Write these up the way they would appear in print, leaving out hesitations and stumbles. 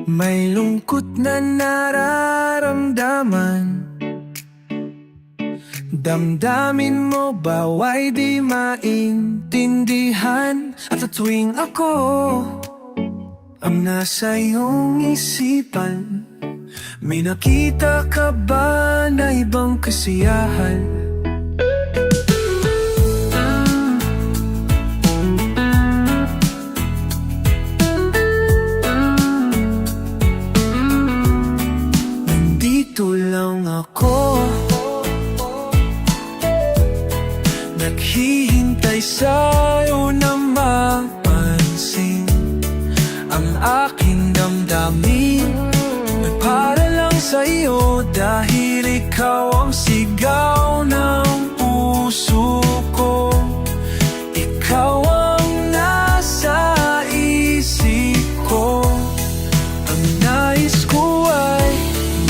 May lungkot na nararamdaman. Damdamin mo bawa'y di maintindihan. At sa tuwing ako ang nasa iyong isipan, may nakita ka ba na ibang kasiyahan? Nandito lang ako, naghihintay sa'yo na mapansin ang aking damdamin. Ay para lang sa'yo dahil ikaw ang sigaw ng puso ko. Ikaw ang nasa isip ko. Ang nais ko ay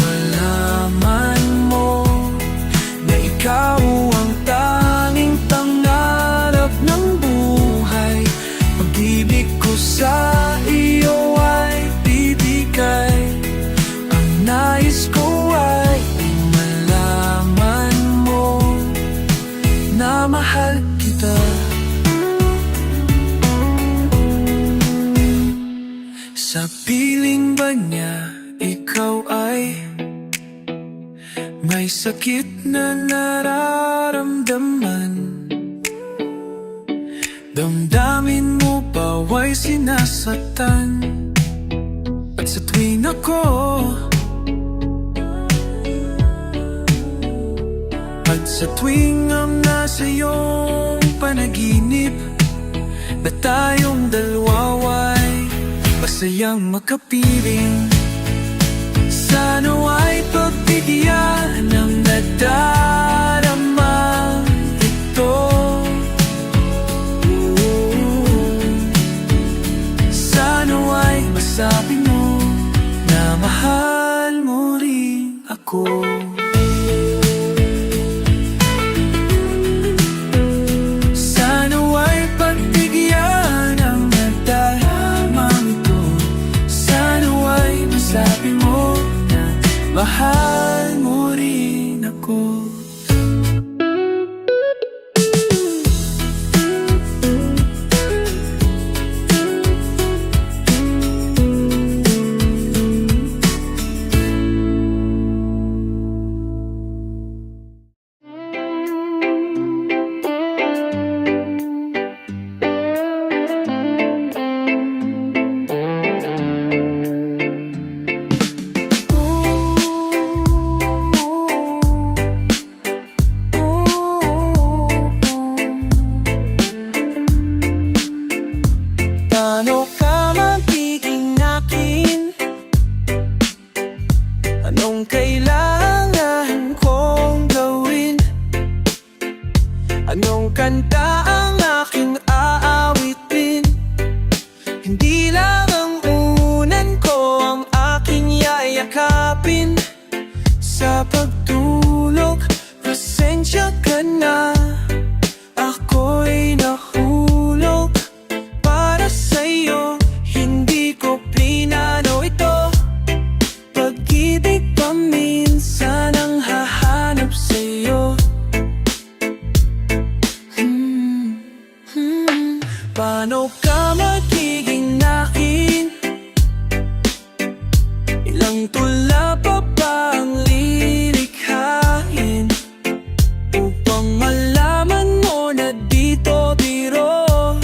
malaman mo na ikaw ang tanging pangarap ng buhay. Pag-ibig ko sa iyo ay bibigay. Ang nais ko ay malaman mo na mahal kita. Sa piling ba niya ikaw ay may sakit na nararamdaman? Damdamin mo bawa'y sinasaktan? At sa tuwing ako ang nasa iyong panaginip, na tayong dalawa'y masayang makapiling. Sana ay pagbigyan ng nadarama ito. Sana ay masabi mo na mahal mo rin ako. Sana ay pagbigyan ng nadarama ito. Sana ay masabi mo na mahal mo rin ako. Paano ka magiging akin? Anong kailangan kong gawin? Anong kanta ang aking aawitin? Hindi lang ang unan ko ang aking yayakapin. Sa pagtulog, pasensya ka na, ako'y nahulog. Para sa'yo, hindi ko plinano ito. Pag-ibig pa minsan ang hahanap sa'yo. Paano ka magiging akin? Ilang tula pa ba ang lilikhain upang malaman mo na dito biro?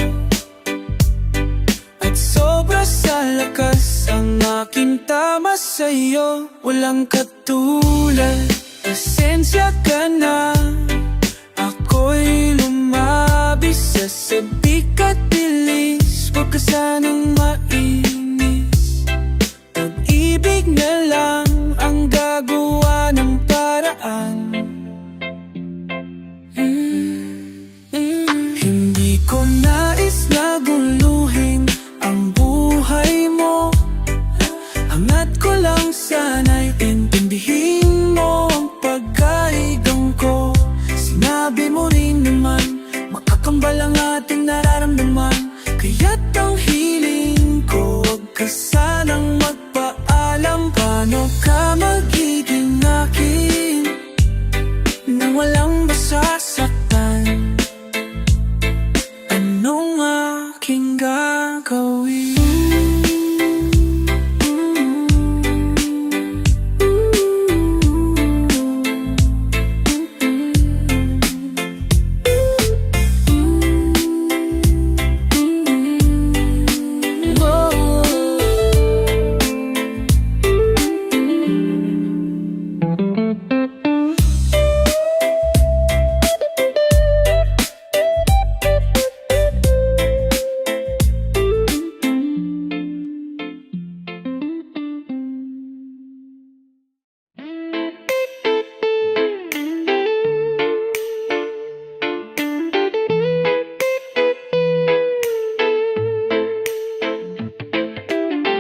At sobra sa lakas ang aking tama sa'yo, walang katulad. Pasensya ka na, ako'y lumabis sa sabik at bilis. Huwag ka sanang mainis. Pag-ibig na lang ang gagawa ng paraan. Hindi ko nais na guluhin ang buhay mo. Hangat ko lang sana'y intindihin mo ang pagkaigang ko. Sinabi mo rin naman, makakambal ang ating nararamdaman. Kaya't ang hiling ko, huwag ka sanang magpaalam.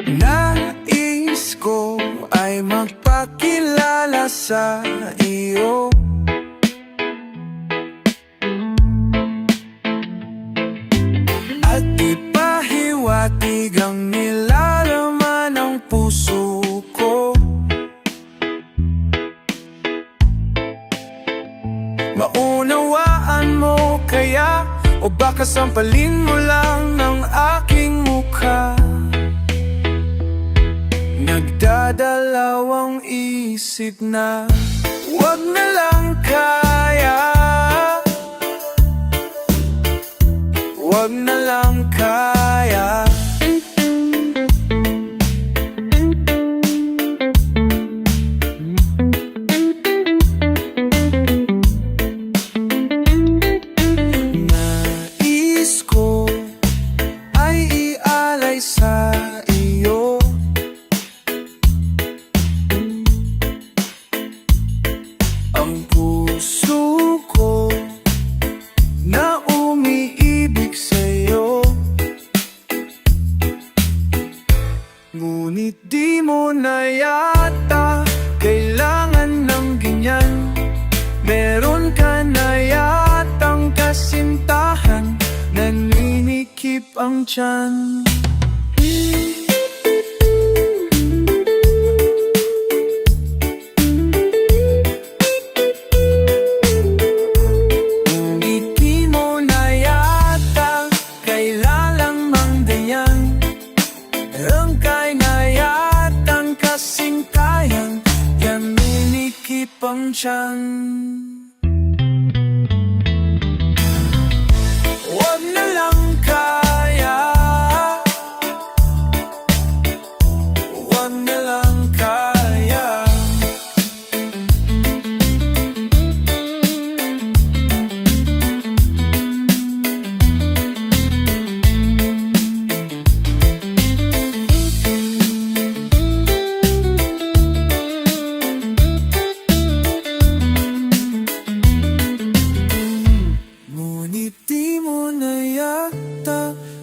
Nais ko ay magpakilala sa iyo. At ipahiwatig ang nilalaman ng puso ko. Maunawaan mo kaya, o baka sampalin mo lang ng aking mukha? Nagdadalawang isip na wag na lang kaya, wag na lang kaya. Nais ko ay ialay sa iyo ang puso ko na umiibig sa'yo. Ngunit di mo na yata kailangan ng ganyan. Meron ka na yatang kasintahan, naninikip ang tiyan. Wag na lang kaya, wag na lang kaya.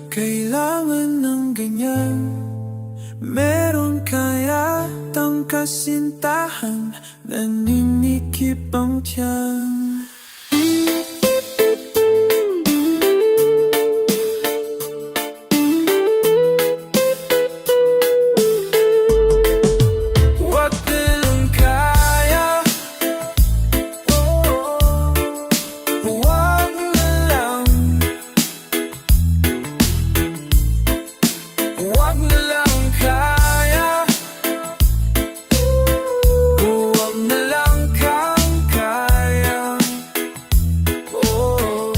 Kailangan ng ganyan. Meron kaya tang kasintahan, naninikip ang tiyan. Wag na lang kaya, wag na lang. Wag na lang kaya, wag na lang kang kaya. Oh.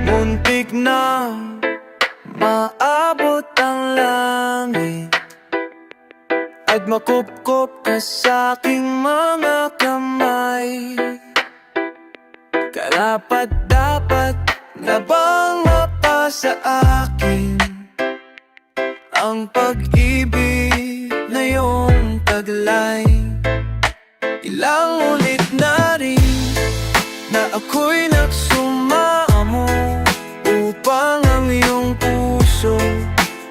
Muntik na maabot ang langit at makupkop ka sa aking mga kamay. Karapat-dapat na bang mapasa akin ang pag-ibig na iyong taglay? Ilang ulit na rin na ako'y nagsumamo upang ang iyong puso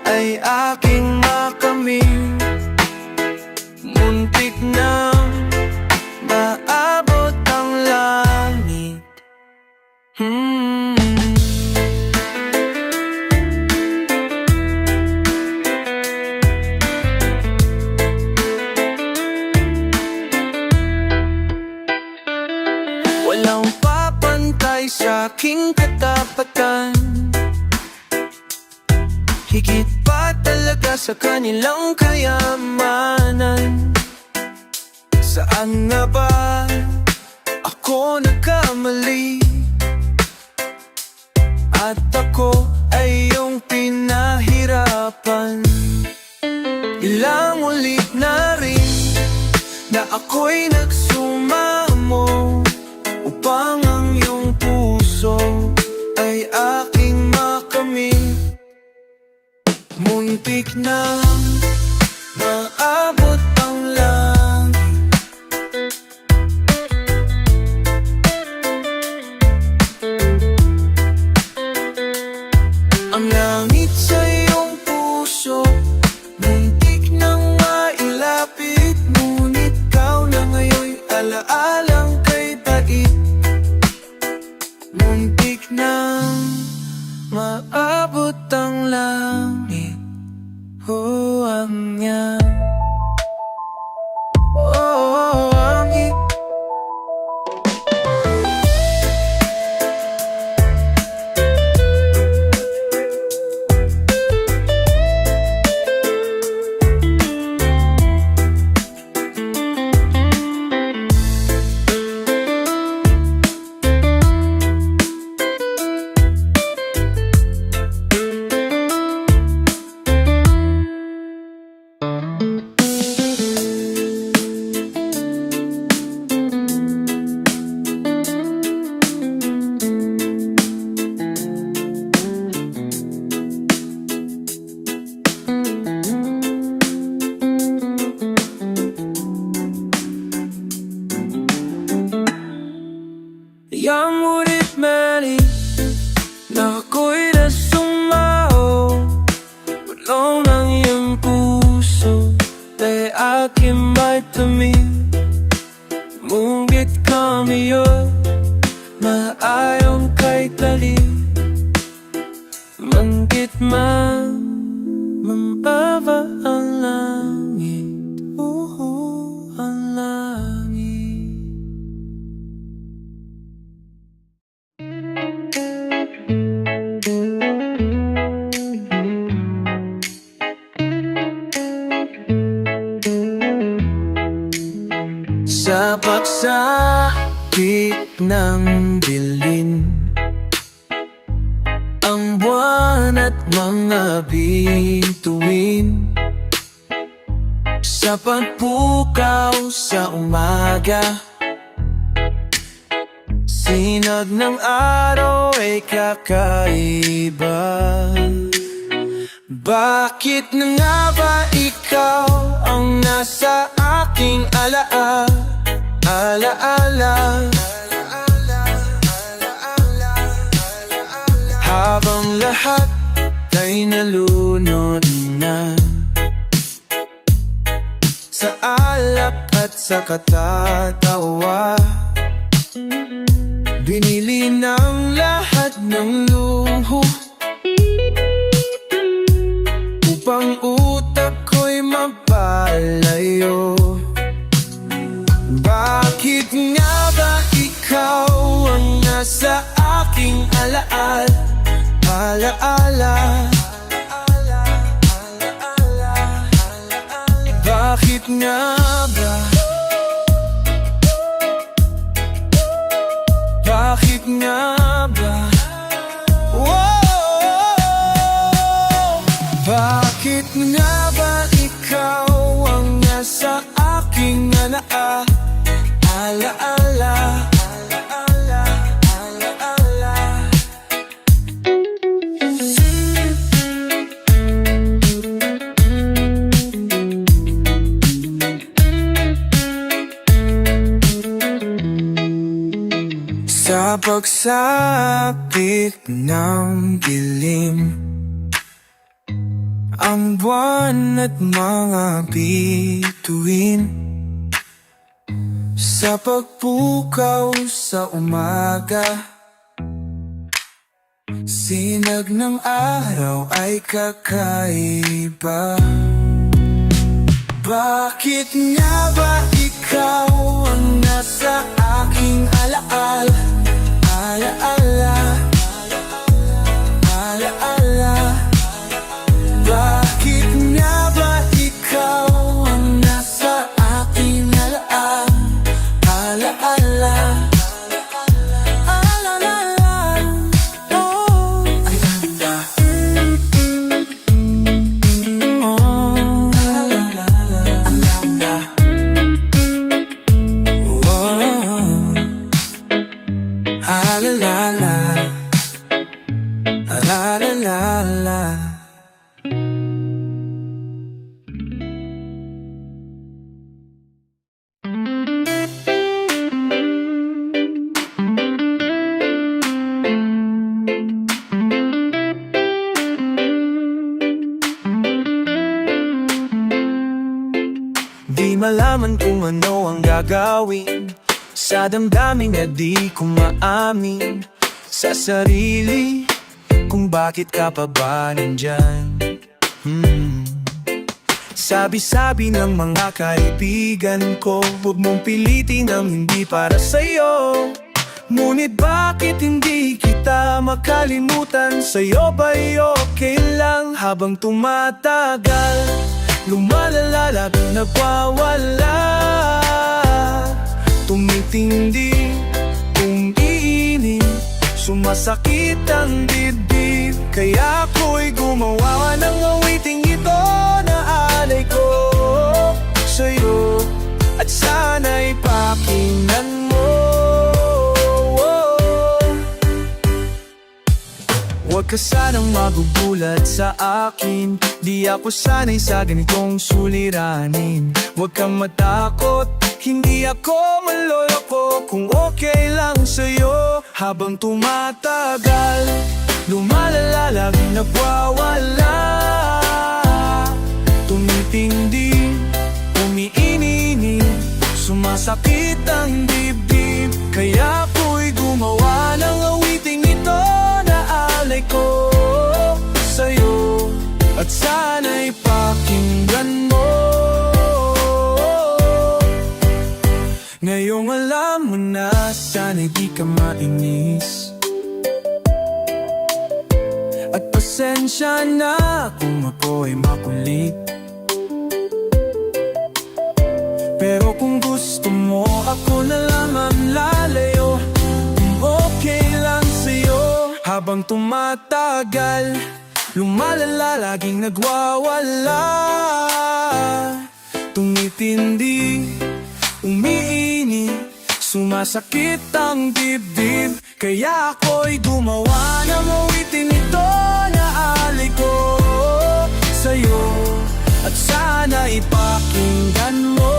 ay aking makamit. Muntik na maabot ang langit. Walang papantay sa aking katapatan, higit pa talaga sa kanilang kayamanan. Saan nga ba ako nagkamali? At ako ay iyong pinahirapan. Ilang ulit na rin na ako'y nagsumamo upang ang iyong puso ay aking makamit. Muntik na maabot ang langit. Ang langit sa iyong puso, muntik nang mailapit. Ngunit ikaw na ngayon'y alaalang kay bait. Muntik nang maabot ang langit. Oh, ang yan. Oh, langit. Yang ngunit mali na ako'y nasumao. Bulong ng iyong puso ay aking may tamin. Ngunit kami yun maayong kay talim. Manggit man mambaba ang langit. Ang langit. Sa pagsapit ng dilim, ang buwan at mga bituin, sa pagpukaw sa umaga, sinag ng araw ay kakaiba. Bakit na nga ba ikaw ang nasa aking alaala? Habang lahat ay nalunod na sa alap at sa katatawa, binili ng lahat ng luho upang utak ko'y mapalayo. Bakit nga ba ikaw ang nasa aking alaala? Bakit nga ba? Bakit nga ba? Whoa! Bakit nga ba ikaw ang nasa aking alaala? Sa pagsapit ng dilim, ang buwan at mga bituin, sa pagpukaw sa umaga, sinag ng araw ay kakaiba. Bakit nga ba ikaw ang nasa aking alaala? Bakit nga ba ikaw ang nasa aking alaala? Oh, ay ganda. Ang ganda. Oh, la la la. Di malaman kung ano ang gagawin sa damdamin na di ko maamin sa sarili kung bakit ka pa ba nandyan. Sabi-sabi ng mga kaibigan ko, huwag mong pilitin ang hindi para sa'yo. Ngunit bakit hindi kita makalimutan? Sa'yo ba'y okay lang? Habang tumatagal, lumalala, laging nagwawala. Tumitindi, umiinit, sumasakit ang dibdib. Kaya ako'y gumawa ng awiting ito na alay ko sa'yo, at sana'y pakinggan mo. Huwag ka sanang magugulat sa akin, di ako sanay sa ganitong suliranin. Huwag kang matakot, hindi ako manloloko kung okay lang sa'yo. Habang tumatagal, lumalala, laging nagwawala. Tumitindi, umiinini, sumasakit ang dibdib. Kaya ako'y gumawa ng awiting ito na alay ko sa'yo, at sana'y pakinggan mo. Ngayong alam mo na, sana'y di ka mainis. At pasensya na kung ako ay makulit. Pero kung gusto mo, ako na lang ang lalayo, kung okay lang sa'yo. Habang tumatagal, lumalala, laging nagwawala. Tumitindi, umiinit, sumasakit ang dibdib. Kaya ako'y gumawa ng awitin ito na alay ko sa'yo, at sana ipakinggan mo.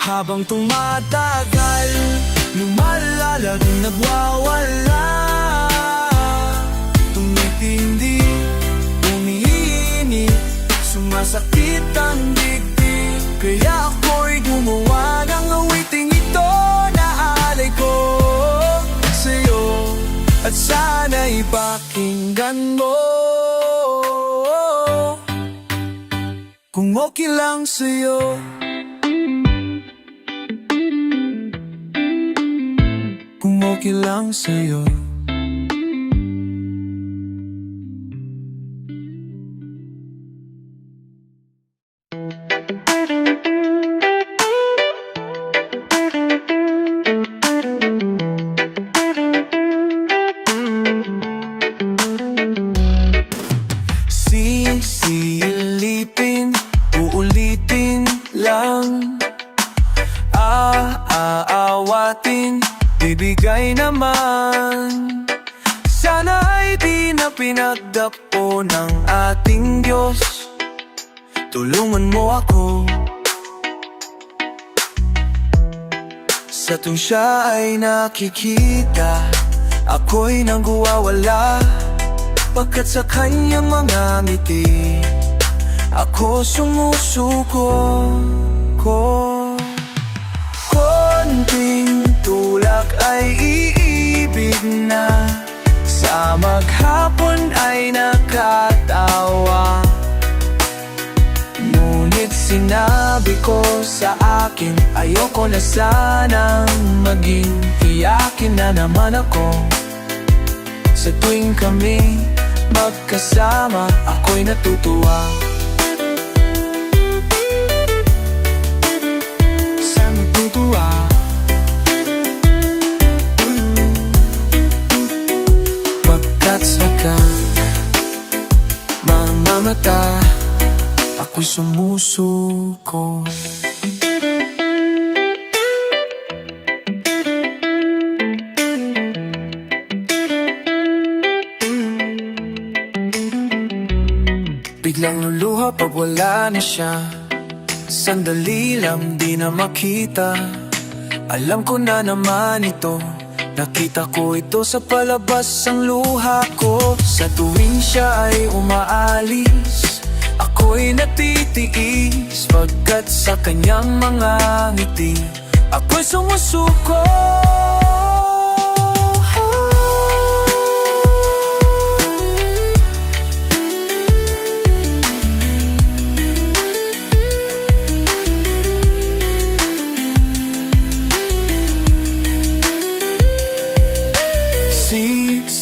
Habang tumatagal, lumalala, laging nagwawala. Tumitindi, umiinit, sumasakit ang dibdib. Kaya ako'y gumawa ng awiting ito na alay ko sa'yo, at sana ipakinggan mo. Kung okay lang sa'yo, kung okay lang sa'yo. Sisilipin, uulitin lang. Aawatin, bibigay naman. Sana ay di na pinagdakpo ng ating Diyos. Tulungan mo ako sa tuwing siya ay nakikita, ako'y nangguwawala. Pagkat sa kanyang mga ngiti, ako sumusuko ko. Konting tulak ay iibig na, sa maghapon ay nakatawa. Ngunit sinabi ko sa akin, ayoko na sanang maging iyakin na naman ako. Sa tuwing kami magkasama, ako'y natutuwa. Saan natutuwa? Pagkat saka mga mata, ako'y sumusuko. Biglang luluha pag wala na siya, sandali lang di na makita. Alam ko na naman ito, nakita ko ito sa palabas ang luha ko. Sa tuwing siya ay umaalis, Ako'y natitiis pagkat sa kanyang mga ngiti ako'y sumusuko.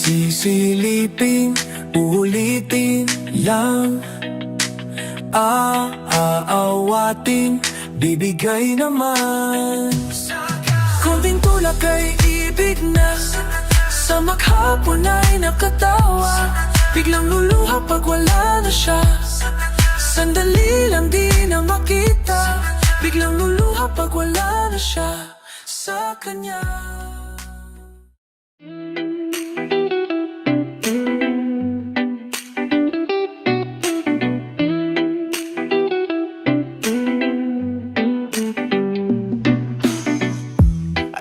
Sisilipin, ulitin lang, aawatin, bibigay naman. Kunting tulak ay ibig na, sa maghapon ay nakatawa. Biglang luluha pag wala na siya, sandali lang di na makita. Biglang luluha pag wala na siya sa kanya.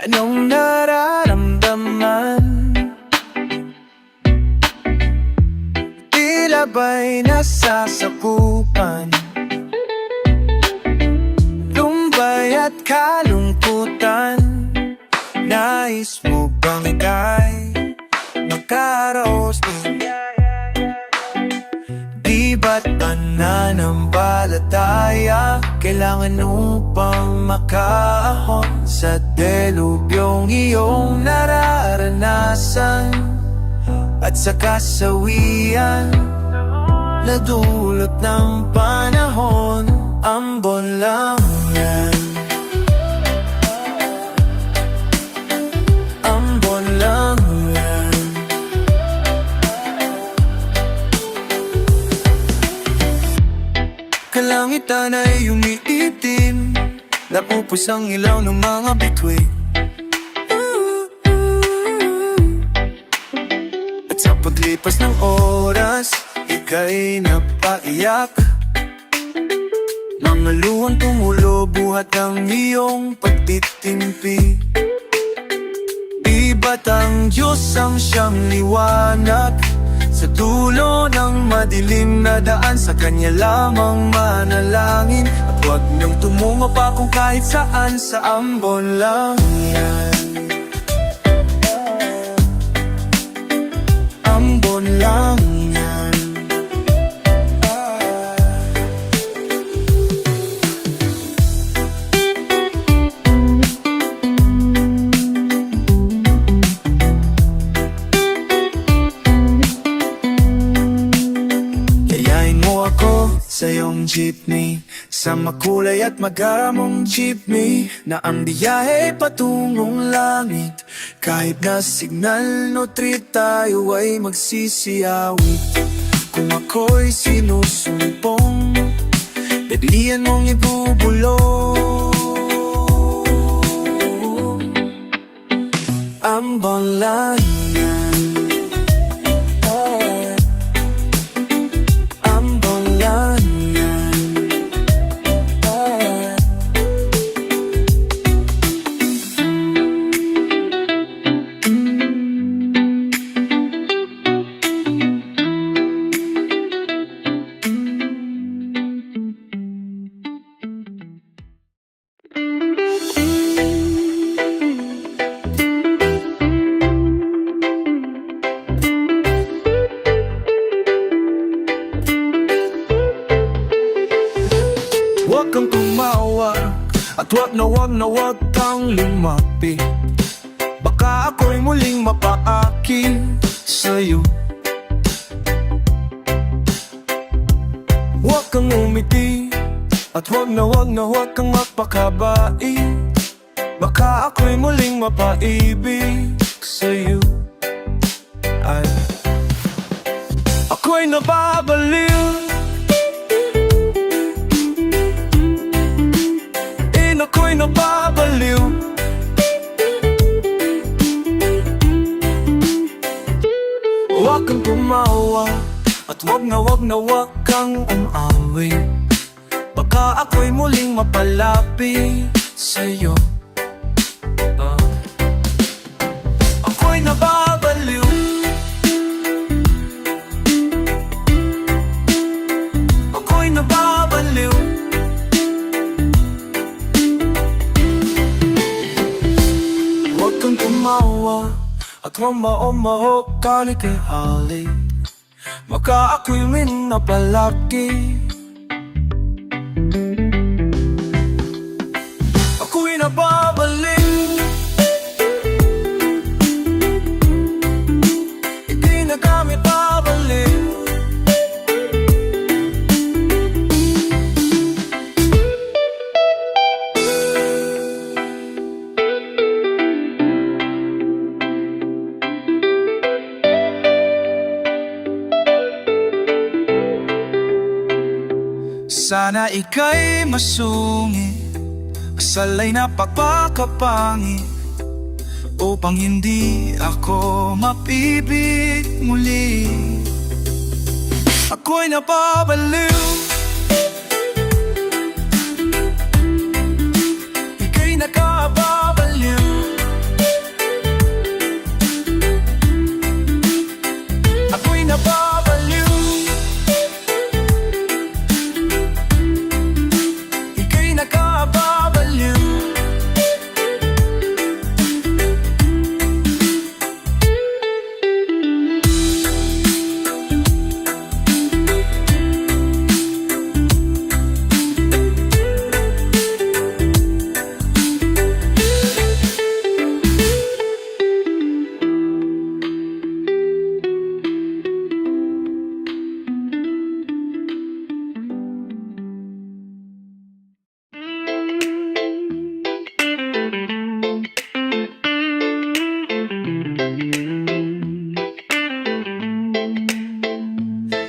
Anong nararamdaman? Tila ba'y nasasakupan? Lumbay at kalungkutan. Nais mo bang ika'y makaraos mo? Di ba't pananampalataya kailangan upang makaahon sa delubyong iyong nararanasan? At sa kasawian na dulot ng panahon, ambon lang yan. Ambon lang yan. Kalangitan ay umiitim, napupus ang ilaw ng mga bituin. At sa paglipas ng oras, ika'y napaiyak. Mga luhang tumulo, buhat ang iyong pagtitimpi. Di ba't ang Diyos ang siyang liwanag? Sa dulo ng madilim na daan, sa Kanya lamang manalangin. At huwag niyong tumungo pa kung kahit saan, sa ambon lang yan. Ambon lang yan. Sa iyong jeepney, sa makulay at magaramong jeepney, na ang biyahe patungong langit. Kahit na signal no treat, tayo ay magsisiyawit. Kung ako'y sinusumpong, biglian mong ibubulong. Ambon lang yan. Ambon lang yan. Huwag kang tumawa at huwag na huwag kang lumapit. Baka ako'y muling mapaakil sa'yo. Huwag kang umiti at huwag na huwag kang magpakabai. Baka ako'y muling mapaibig sa'yo. Ay, ako'y nababaliw. Ako'y nababaliw. Huwag kang tumawa at huwag na huwag kang umawi. Baka ako'y muling mapalapit sa'yo. Ako'y nababaliw. Ako'y Nakroma o mahokali kay hali Maka ako'y minapalaki Ako'y nababalik Ika'y nagamit babalik Sana ika'y masungit Asalay na pagpakapangit Upang hindi ako mapibig muli Ako'y napabaliw Ika'y nakababaliw Ako'y napabaliw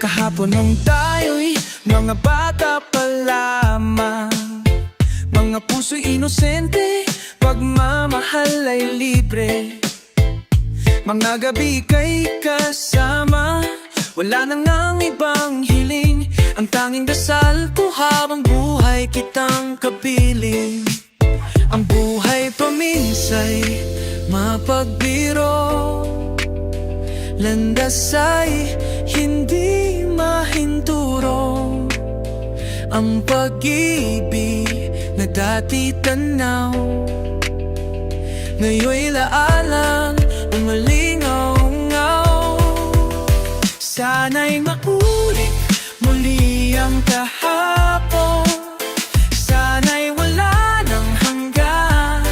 Kahapon nung tayo'y mga bata pa lamang Mga puso'y inosente, pagmamahal ay libre Mga gabi kay kasama, wala nang ang ibang hiling Ang tanging dasal ko habang buhay kitang kapiling Ang buhay paminsay mapagbiro Landas ay hindi mahinturo Ang pag-ibig na dati tanaw Ngayon'y laalang umalingaw-ngaw Sana'y maulit muli ang kahapon Sana'y wala nang hanggan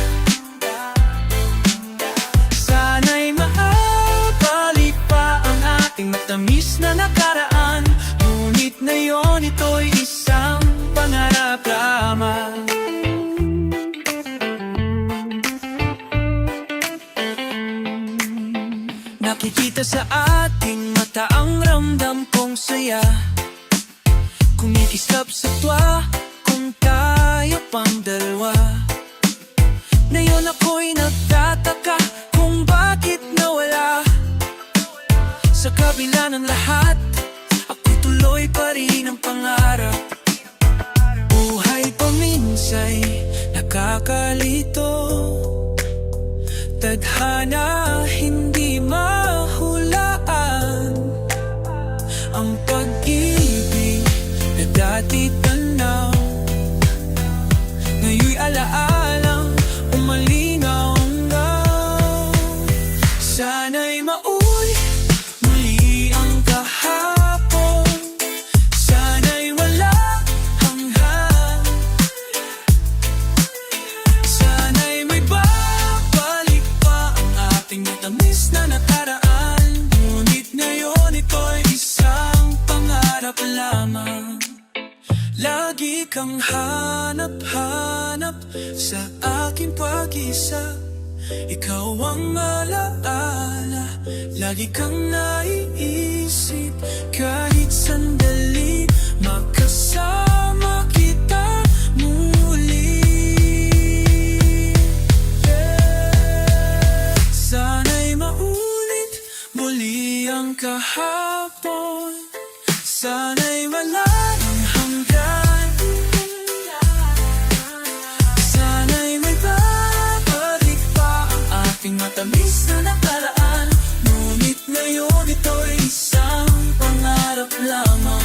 Sana'y maabalik pa ang ating matamis na nakaraan Ngunit ngayon ito'y isang pangarap lamang Nakikita sa ating mata ang ramdam kong saya Kumikislap sa tuwa kung tayo pang dalawa Ngayon ako'y nagtataka kung bakit nawala Sa kabila ng lahat, ako'y tuloy pa rin ang pangarap Buhay paminsay nakakalito Tadhana hindi mahulaan Ang pag-ibig na dati tanaw Ngayon'y alaalang umalingaw-ngaw Sana'y maulit muli ang kahapon Sana'y wala hanggan Sana'y may babalik pa ang ating matamis na nakaraan Ngunit ngayon ito'y isang pangarap lamang Lagi kang hanap-hanap sa aking pag-isa Ikaw ang alaala, lagi kang naiisip Kahit sandali, makasama kita muli Sana'y maulit muli ang kahapon Sana'y wala nang hanggan Sana'y may babalik pa ang ating matamis na nakaraan Ngunit ngayon ito'y isang pangarap lamang